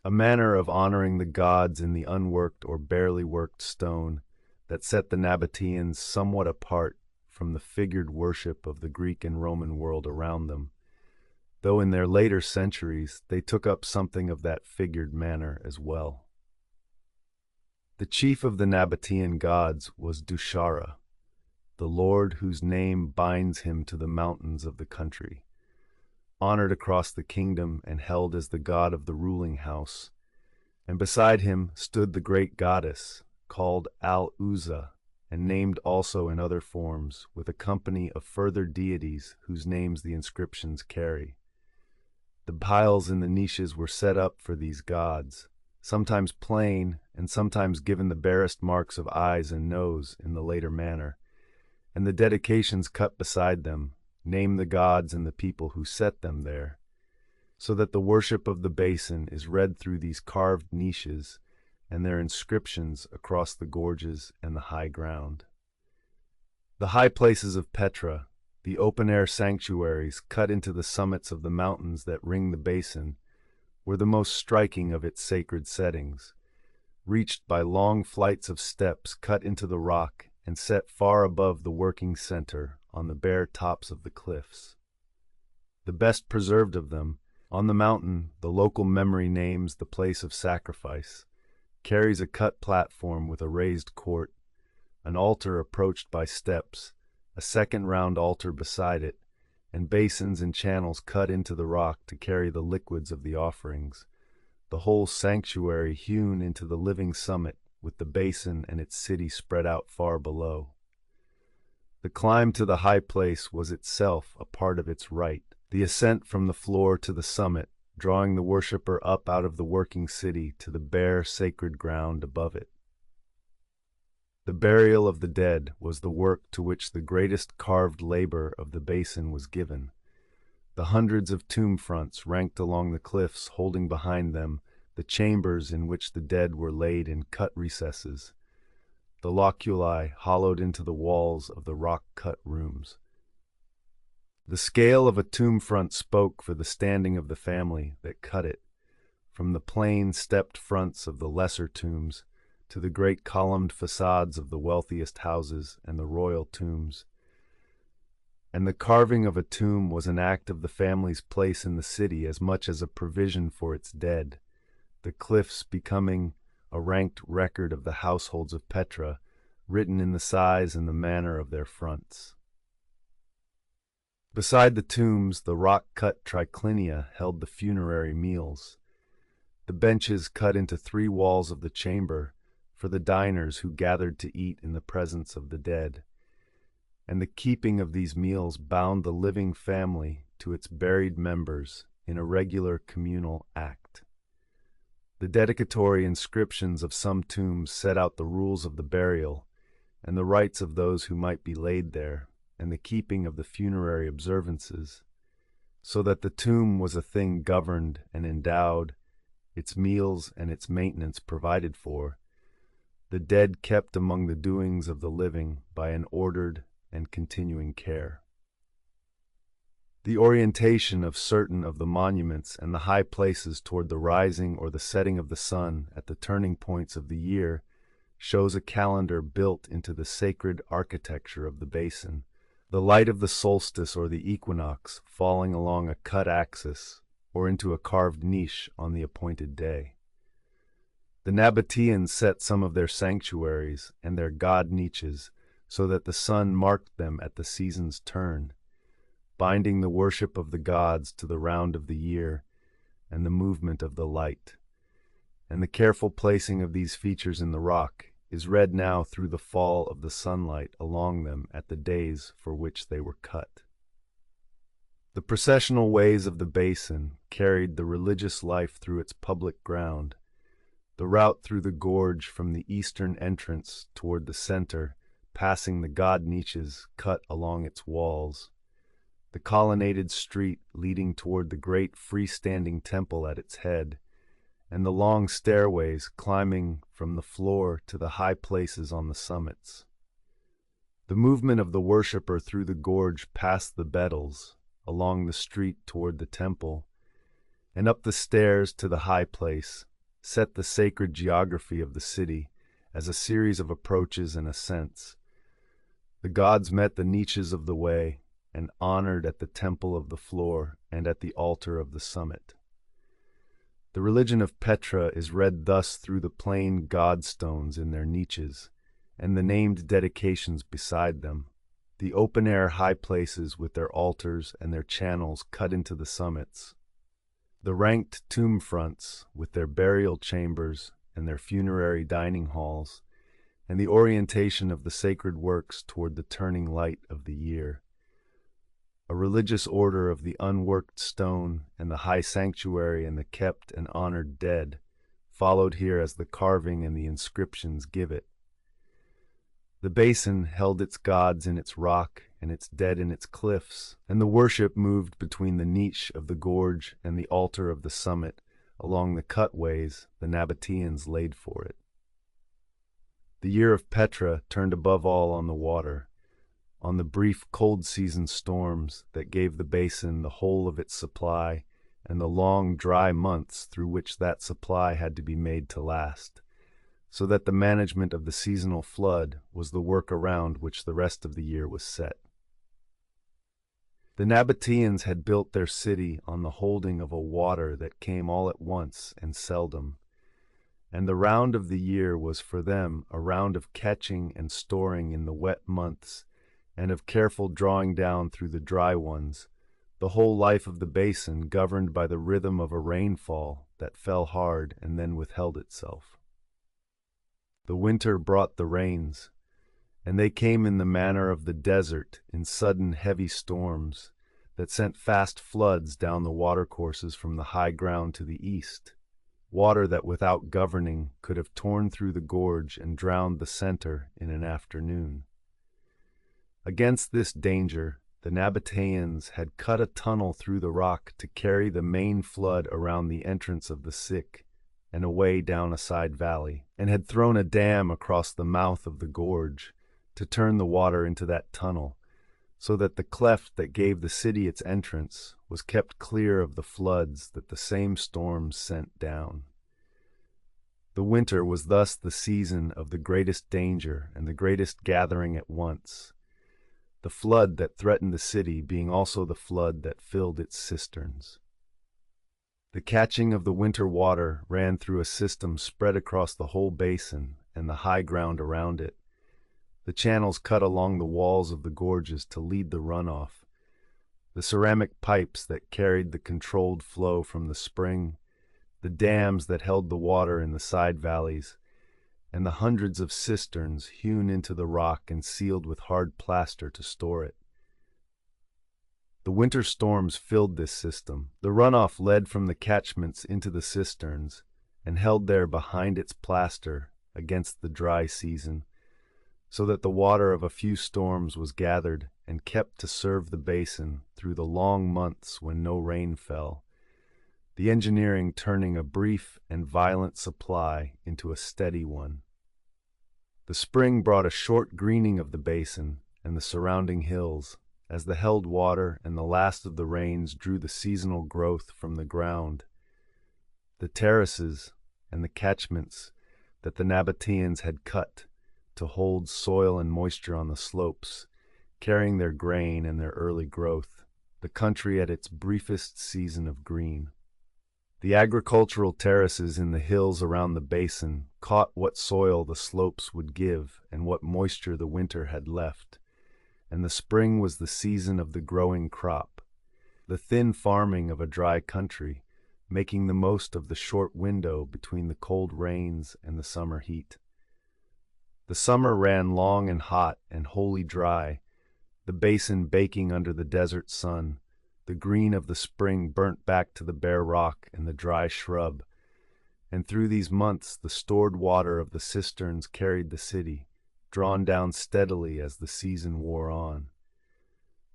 a manner of honoring the gods in the unworked or barely worked stone that set the Nabataeans somewhat apart from the figured worship of the Greek and Roman world around them, though in their later centuries they took up something of that figured manner as well. The chief of the Nabataean gods was Dushara, the Lord whose name binds him to the mountains of the country. Honored across the kingdom and held as the god of the ruling house. And beside him stood the great goddess, called Al-Uzza, and named also in other forms, with a company of further deities whose names the inscriptions carry. The piles in the niches were set up for these gods, sometimes plain and sometimes given the barest marks of eyes and nose in the later manner, and the dedications cut beside them name the gods and the people who set them there, so that the worship of the basin is read through these carved niches and their inscriptions across the gorges and the high ground. The high places of Petra, the open-air sanctuaries cut into the summits of the mountains that ring the basin, were the most striking of its sacred settings, reached by long flights of steps cut into the rock and set far above the working center on the bare tops of the cliffs. The best preserved of them, on the mountain the local memory names the place of sacrifice, carries a cut platform with a raised court, an altar approached by steps, a second round altar beside it, and basins and channels cut into the rock to carry the liquids of the offerings, the whole sanctuary hewn into the living summit with the basin and its city spread out far below. The climb to the high place was itself a part of its rite, the ascent from the floor to the summit, drawing the worshipper up out of the working city to the bare sacred ground above it. The burial of the dead was the work to which the greatest carved labor of the basin was given. The hundreds of tomb fronts ranked along the cliffs holding behind them the chambers in which the dead were laid in cut recesses, the loculi hollowed into the walls of the rock-cut rooms. The scale of a tomb front spoke for the standing of the family that cut it, from the plain stepped fronts of the lesser tombs to the great columned facades of the wealthiest houses and the royal tombs. And the carving of a tomb was an act of the family's place in the city as much as a provision for its dead, the cliffs becoming a ranked record of the households of Petra, written in the size and the manner of their fronts. Beside the tombs, the rock-cut triclinia held the funerary meals, the benches cut into 3 walls of the chamber for the diners who gathered to eat in the presence of the dead, and the keeping of these meals bound the living family to its buried members in a regular communal act. The dedicatory inscriptions of some tombs set out the rules of the burial and the rights of those who might be laid there, and the keeping of the funerary observances, so that the tomb was a thing governed and endowed, its meals and its maintenance provided for, the dead kept among the doings of the living by an ordered and continuing care. The orientation of certain of the monuments and the high places toward the rising or the setting of the sun at the turning points of the year shows a calendar built into the sacred architecture of the basin, the light of the solstice or the equinox falling along a cut axis or into a carved niche on the appointed day. The Nabataeans set some of their sanctuaries and their god niches so that the sun marked them at the season's turn, binding the worship of the gods to the round of the year and the movement of the light. And the careful placing of these features in the rock is read now through the fall of the sunlight along them at the days for which they were cut. The processional ways of the basin carried the religious life through its public ground, the route through the gorge from the eastern entrance toward the center, passing the god niches cut along its walls, the colonnaded street leading toward the great freestanding temple at its head, and the long stairways climbing from the floor to the high places on the summits. The movement of the worshipper through the gorge past the bettles, along the street toward the temple, and up the stairs to the high place, set the sacred geography of the city as a series of approaches and ascents. The gods met the niches of the way and honored at the temple of the floor and at the altar of the summit. The religion of Petra is read thus through the plain god stones in their niches and the named dedications beside them, the open-air high places with their altars and their channels cut into the summits, the ranked tomb fronts with their burial chambers and their funerary dining halls, and the orientation of the sacred works toward the turning light of the year. A religious order of the unworked stone and the high sanctuary and the kept and honored dead followed here as the carving and the inscriptions give it. The basin held its gods in its rock and its dead in its cliffs, and the worship moved between the niche of the gorge and the altar of the summit along the cutways the Nabataeans laid for it. The year of Petra turned above all on the water, on the brief cold season storms that gave the basin the whole of its supply and the long dry months through which that supply had to be made to last, so that the management of the seasonal flood was the work around which the rest of the year was set. The Nabataeans had built their city on the holding of a water that came all at once and seldom, and the round of the year was for them a round of catching and storing in the wet months and of careful drawing down through the dry ones, the whole life of the basin governed by the rhythm of a rainfall that fell hard and then withheld itself. The winter brought the rains, and they came in the manner of the desert in sudden heavy storms that sent fast floods down the watercourses from the high ground to the east, water that without governing could have torn through the gorge and drowned the center in an afternoon. Against this danger, the Nabataeans had cut a tunnel through the rock to carry the main flood around the entrance of the Sick and away down a side valley, and had thrown a dam across the mouth of the gorge to turn the water into that tunnel, so that the cleft that gave the city its entrance was kept clear of the floods that the same storms sent down. The winter was thus the season of the greatest danger and the greatest gathering at once, the flood that threatened the city being also the flood that filled its cisterns. The catching of the winter water ran through a system spread across the whole basin and the high ground around it, the channels cut along the walls of the gorges to lead the runoff, the ceramic pipes that carried the controlled flow from the spring, the dams that held the water in the side valleys, and the hundreds of cisterns hewn into the rock and sealed with hard plaster to store it. The winter storms filled this system. The runoff led from the catchments into the cisterns and held there behind its plaster against the dry season, so that the water of a few storms was gathered and kept to serve the basin through the long months when no rain fell, the engineering turning a brief and violent supply into a steady one. The spring brought a short greening of the basin and the surrounding hills, as the held water and the last of the rains drew the seasonal growth from the ground. The terraces and the catchments that the Nabataeans had cut to hold soil and moisture on the slopes, carrying their grain and their early growth, the country at its briefest season of green. The agricultural terraces in the hills around the basin caught what soil the slopes would give and what moisture the winter had left, and the spring was the season of the growing crop, the thin farming of a dry country, making the most of the short window between the cold rains and the summer heat. The summer ran long and hot and wholly dry, the basin baking under the desert sun, the green of the spring burnt back to the bare rock and the dry shrub, and through these months the stored water of the cisterns carried the city, drawn down steadily as the season wore on.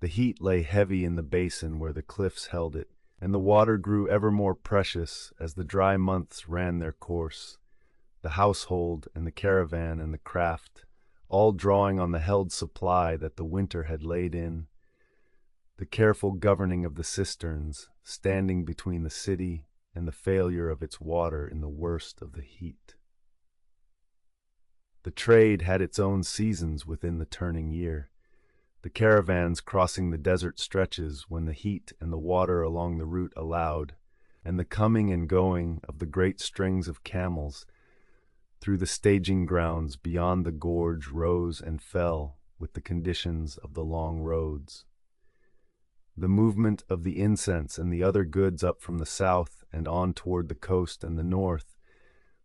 The heat lay heavy in the basin where the cliffs held it, and the water grew ever more precious as the dry months ran their course, the household and the caravan and the craft, all drawing on the held supply that the winter had laid in, the careful governing of the cisterns, standing between the city and the failure of its water in the worst of the heat. The trade had its own seasons within the turning year, the caravans crossing the desert stretches when the heat and the water along the route allowed, and the coming and going of the great strings of camels through the staging grounds beyond the gorge rose and fell with the conditions of the long roads. The movement of the incense and the other goods up from the south and on toward the coast and the north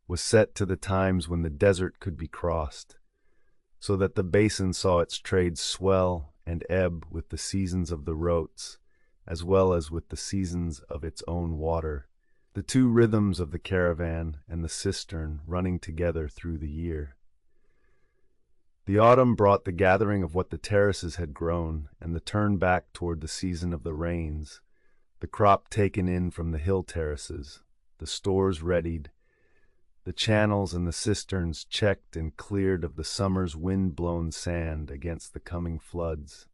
was set to the times when the desert could be crossed, so that the basin saw its trade swell and ebb with the seasons of the rotes, as well as with the seasons of its own water, the two rhythms of the caravan and the cistern running together through the year. The autumn brought the gathering of what the terraces had grown and the turn back toward the season of the rains, the crop taken in from the hill terraces, the stores readied, the channels and the cisterns checked and cleared of the summer's wind-blown sand against the coming floods.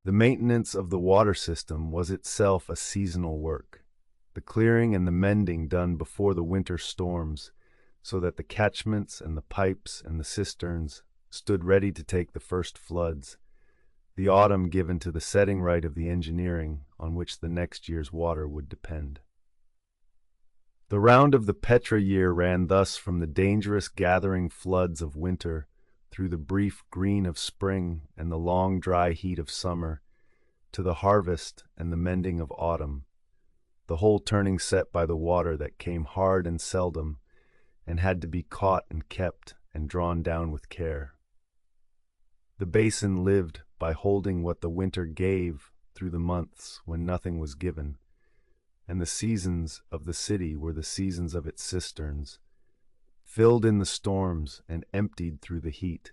The maintenance of the water system was itself a seasonal work, the clearing and the mending done before the winter storms, so that the catchments and the pipes and the cisterns stood ready to take the first floods, the autumn given to the setting right of the engineering on which the next year's water would depend. The round of the Petra year ran thus from the dangerous gathering floods of winter through the brief green of spring and the long dry heat of summer to the harvest and the mending of autumn, the whole turning set by the water that came hard and seldom and had to be caught and kept and drawn down with care. The basin lived by holding what the winter gave through the months when nothing was given, and the seasons of the city were the seasons of its cisterns, filled in the storms and emptied through the heat,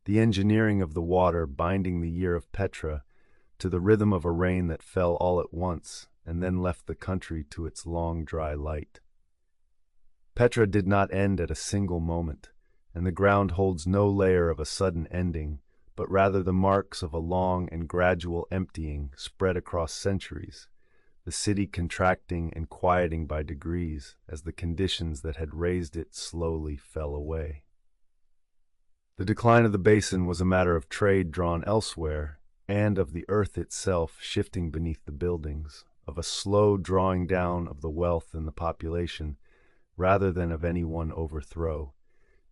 the engineering of the water binding the year of Petra to the rhythm of a rain that fell all at once and then left the country to its long dry light. Petra did not end at a single moment, and the ground holds no layer of a sudden ending, but rather the marks of a long and gradual emptying spread across centuries, the city contracting and quieting by degrees as the conditions that had raised it slowly fell away. The decline of the basin was a matter of trade drawn elsewhere, and of the earth itself shifting beneath the buildings, of a slow drawing down of the wealth in the population, rather than of any one overthrow,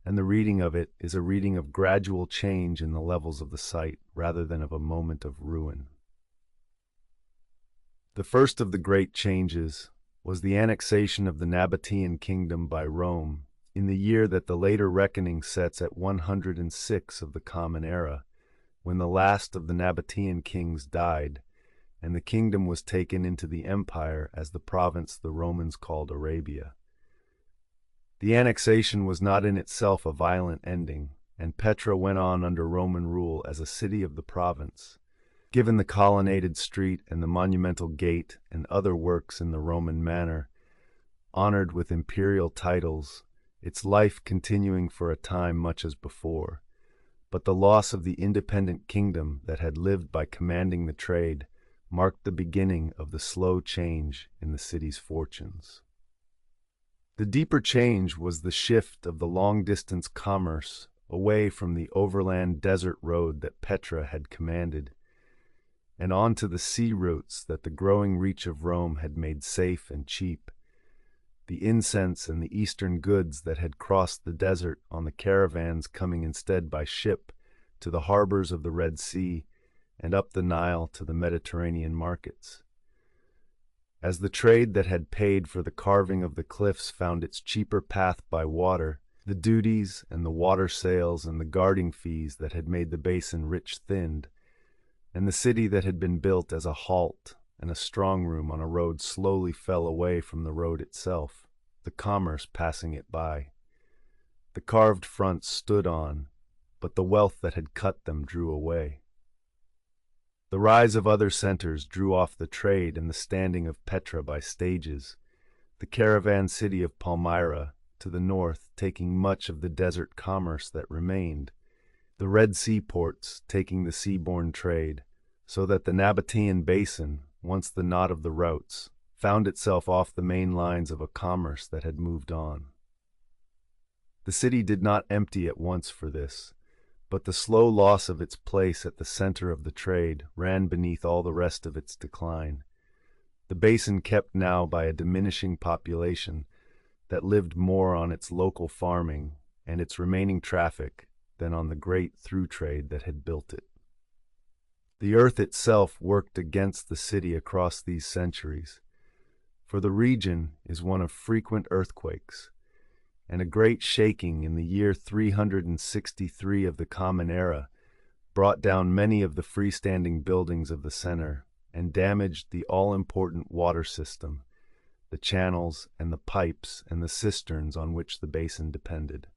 and the reading of it is a reading of gradual change in the levels of the site rather than of a moment of ruin. The first of the great changes was the annexation of the Nabataean kingdom by Rome in the year that the later reckoning sets at 106 of the Common Era, when the last of the Nabataean kings died, and the kingdom was taken into the empire as the province the Romans called Arabia. The annexation was not in itself a violent ending, and Petra went on under Roman rule as a city of the province. Given the colonnaded street and the monumental gate and other works in the Roman manner, honored with imperial titles, its life continuing for a time much as before, but the loss of the independent kingdom that had lived by commanding the trade marked the beginning of the slow change in the city's fortunes. The deeper change was the shift of the long-distance commerce away from the overland desert road that Petra had commanded, and onto the sea routes that the growing reach of Rome had made safe and cheap, the incense and the eastern goods that had crossed the desert on the caravans coming instead by ship to the harbors of the Red Sea and up the Nile to the Mediterranean markets. As the trade that had paid for the carving of the cliffs found its cheaper path by water, the duties and the water sales and the guarding fees that had made the basin rich thinned, and the city that had been built as a halt and a strong room on a road slowly fell away from the road itself, the commerce passing it by. The carved fronts stood on, but the wealth that had cut them drew away. The rise of other centers drew off the trade and the standing of Petra by stages, the caravan city of Palmyra to the north taking much of the desert commerce that remained, the Red Sea ports taking the seaborne trade, so that the Nabataean basin, once the knot of the routes, found itself off the main lines of a commerce that had moved on. The city did not empty at once for this, but the slow loss of its place at the center of the trade ran beneath all the rest of its decline. The basin kept now by a diminishing population that lived more on its local farming and its remaining traffic, than on the great through trade that had built it. The earth itself worked against the city across these centuries, for the region is one of frequent earthquakes, and a great shaking in the year 363 of the Common Era brought down many of the freestanding buildings of the center and damaged the all-important water system, the channels and the pipes and the cisterns on which the basin depended.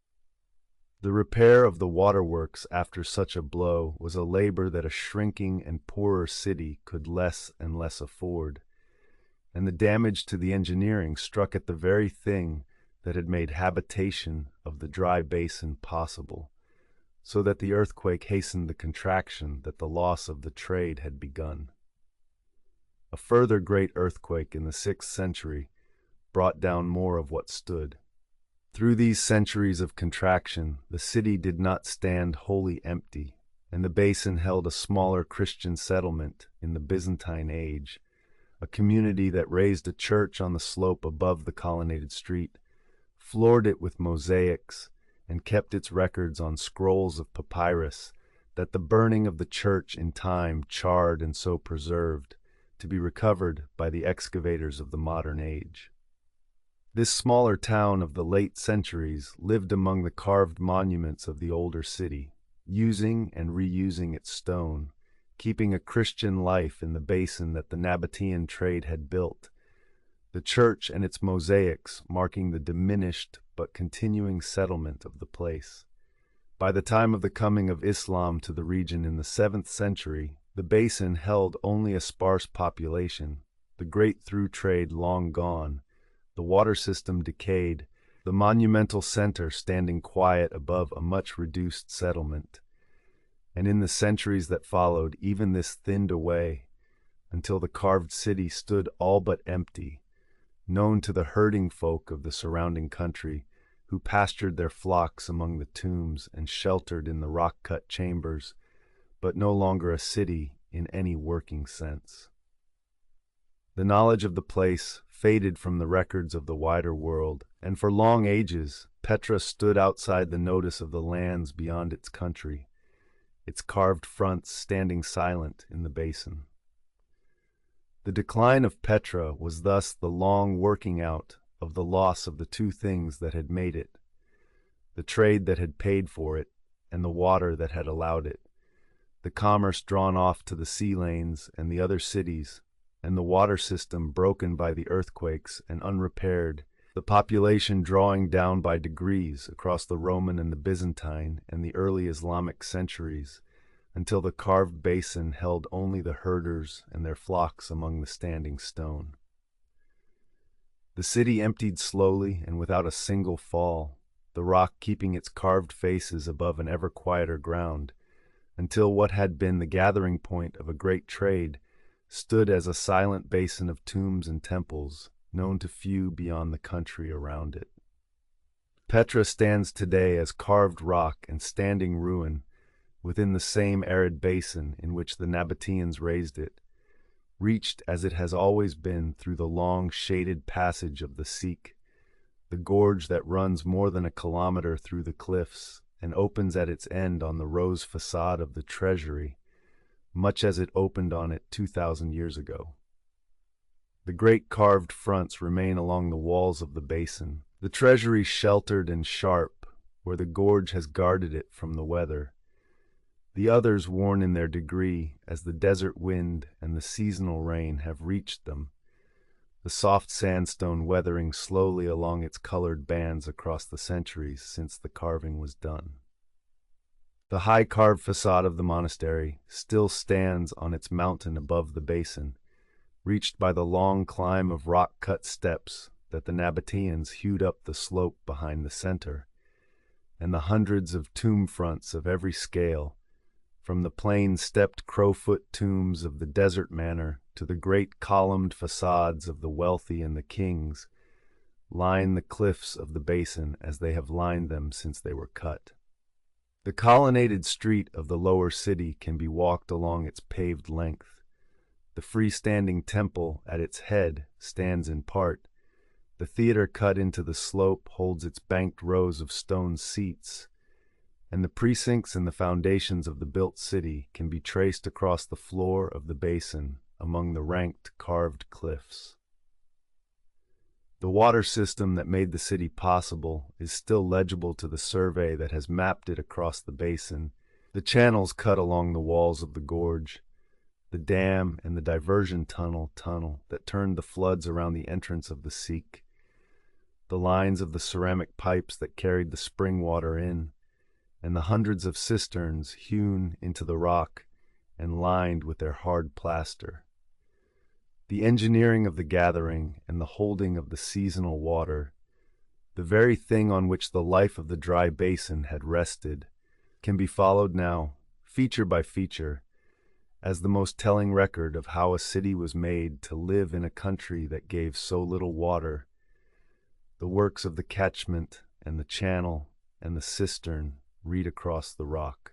The repair of the waterworks after such a blow was a labor that a shrinking and poorer city could less and less afford, and the damage to the engineering struck at the very thing that had made habitation of the dry basin possible, so that the earthquake hastened the contraction that the loss of the trade had begun. A further great earthquake in the 6th century brought down more of what stood. Through these centuries of contraction, the city did not stand wholly empty, and the basin held a smaller Christian settlement in the Byzantine age, a community that raised a church on the slope above the colonnaded street, floored it with mosaics, and kept its records on scrolls of papyrus that the burning of the church in time charred and so preserved, to be recovered by the excavators of the modern age. This smaller town of the late centuries lived among the carved monuments of the older city, using and reusing its stone, keeping a Christian life in the basin that the Nabataean trade had built, the church and its mosaics marking the diminished but continuing settlement of the place. By the time of the coming of Islam to the region in the 7th century, the basin held only a sparse population, the great through trade long gone, the water system decayed, the monumental center standing quiet above a much reduced settlement. And in the centuries that followed, even this thinned away, until the carved city stood all but empty, known to the herding folk of the surrounding country, who pastured their flocks among the tombs and sheltered in the rock-cut chambers, but no longer a city in any working sense. The knowledge of the place faded from the records of the wider world, and for long ages Petra stood outside the notice of the lands beyond its country, its carved fronts standing silent in the basin. The decline of Petra was thus the long working out of the loss of the two things that had made it, the trade that had paid for it, and the water that had allowed it, the commerce drawn off to the sea lanes and the other cities, and the water system broken by the earthquakes and unrepaired, the population drawing down by degrees across the Roman and the Byzantine and the early Islamic centuries, until the carved basin held only the herders and their flocks among the standing stone. The city emptied slowly and without a single fall, the rock keeping its carved faces above an ever quieter ground, until what had been the gathering point of a great trade stood as a silent basin of tombs and temples, known to few beyond the country around it. Petra stands today as carved rock and standing ruin within the same arid basin in which the Nabataeans raised it, reached as it has always been through the long shaded passage of the Sikh, the gorge that runs more than a kilometer through the cliffs and opens at its end on the rose facade of the treasury, much as it opened on it 2,000 years ago. The great carved fronts remain along the walls of the basin, the treasury sheltered and sharp, where the gorge has guarded it from the weather, the others worn in their degree as the desert wind and the seasonal rain have reached them, the soft sandstone weathering slowly along its colored bands across the centuries since the carving was done. The high carved facade of the monastery still stands on its mountain above the basin, reached by the long climb of rock-cut steps that the Nabataeans hewed up the slope behind the center, and the hundreds of tomb fronts of every scale, from the plain stepped crowfoot tombs of the desert manor to the great columned facades of the wealthy and the kings, line the cliffs of the basin as they have lined them since they were cut. The colonnaded street of the lower city can be walked along its paved length. The freestanding temple at its head stands in part. The theater cut into the slope holds its banked rows of stone seats, and the precincts and the foundations of the built city can be traced across the floor of the basin among the ranked carved cliffs. The water system that made the city possible is still legible to the survey that has mapped it across the basin. The channels cut along the walls of the gorge, the dam and the diversion tunnel that turned the floods around the entrance of the Seek, the lines of the ceramic pipes that carried the spring water in, and the hundreds of cisterns hewn into the rock and lined with their hard plaster. The engineering of the gathering and the holding of the seasonal water, the very thing on which the life of the dry basin had rested, can be followed now, feature by feature, as the most telling record of how a city was made to live in a country that gave so little water. The works of the catchment and the channel and the cistern read across the rock.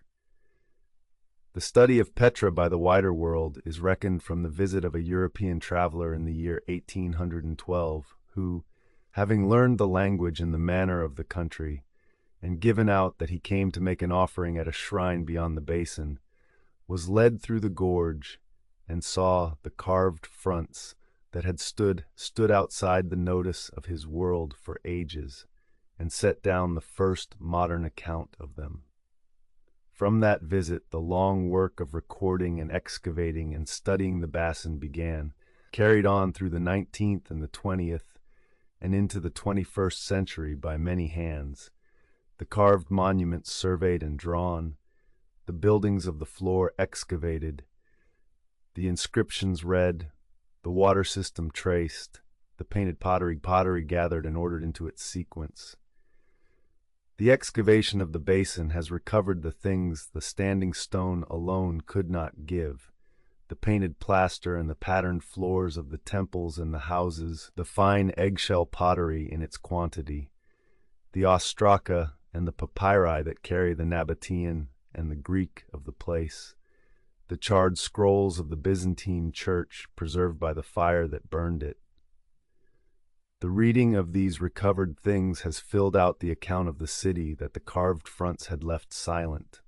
The study of Petra by the wider world is reckoned from the visit of a European traveler in the year 1812, who, having learned the language and the manner of the country, and given out that he came to make an offering at a shrine beyond the basin, was led through the gorge and saw the carved fronts that had stood outside the notice of his world for ages, and set down the first modern account of them. From that visit, the long work of recording and excavating and studying the basin began, carried on through the 19th and the 20th, and into the 21st century by many hands, the carved monuments surveyed and drawn, the buildings of the floor excavated, the inscriptions read, the water system traced, the painted pottery gathered and ordered into its sequence. The excavation of the basin has recovered the things the standing stone alone could not give, the painted plaster and the patterned floors of the temples and the houses, the fine eggshell pottery in its quantity, the ostraca and the papyri that carry the Nabataean and the Greek of the place, the charred scrolls of the Byzantine church preserved by the fire that burned it. The reading of these recovered things has filled out the account of the city that the carved fronts had left silent,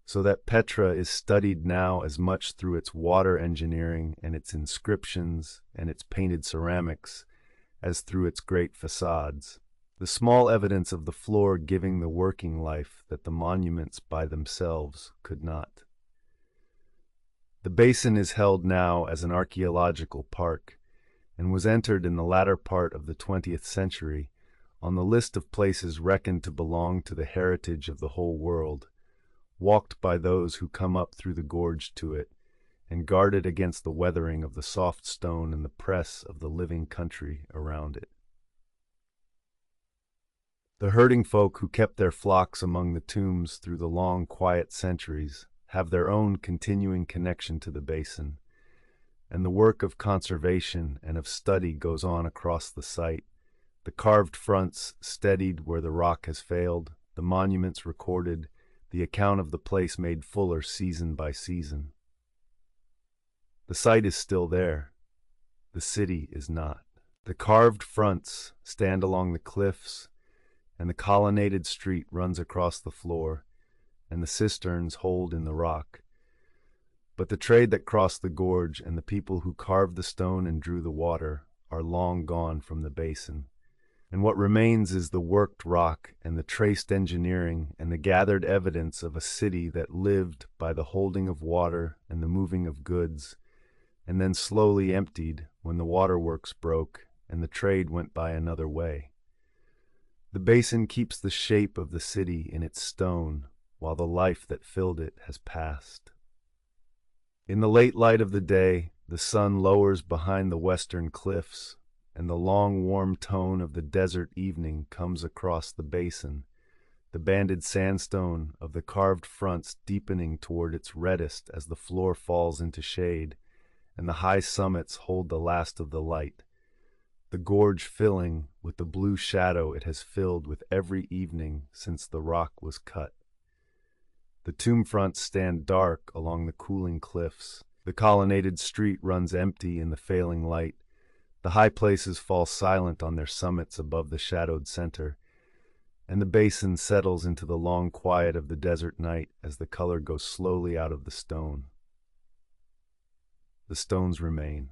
so that Petra is studied now as much through its water engineering and its inscriptions and its painted ceramics as through its great facades, the small evidence of the floor giving the working life that the monuments by themselves could not. The basin is held now as an archaeological park, and was entered in the latter part of the 20th century on the list of places reckoned to belong to the heritage of the whole world, walked by those who come up through the gorge to it, and guarded against the weathering of the soft stone and the press of the living country around it. The herding folk who kept their flocks among the tombs through the long, quiet centuries have their own continuing connection to the basin, and the work of conservation and of study goes on across the site, the carved fronts steadied where the rock has failed, the monuments recorded, the account of the place made fuller season by season. The site is still there. The city is not. The carved fronts stand along the cliffs, and the colonnaded street runs across the floor, and the cisterns hold in the rock. But the trade that crossed the gorge and the people who carved the stone and drew the water are long gone from the basin, and what remains is the worked rock and the traced engineering and the gathered evidence of a city that lived by the holding of water and the moving of goods, and then slowly emptied when the waterworks broke and the trade went by another way. The basin keeps the shape of the city in its stone, while the life that filled it has passed. In the late light of the day, the sun lowers behind the western cliffs, and the long warm tone of the desert evening comes across the basin, the banded sandstone of the carved fronts deepening toward its reddest as the floor falls into shade, and the high summits hold the last of the light, the gorge filling with the blue shadow it has filled with every evening since the rock was cut. The tomb fronts stand dark along the cooling cliffs. The colonnaded street runs empty in the failing light. The high places fall silent on their summits above the shadowed center. and the basin settles into the long quiet of the desert night as the color goes slowly out of the stone. The stones remain,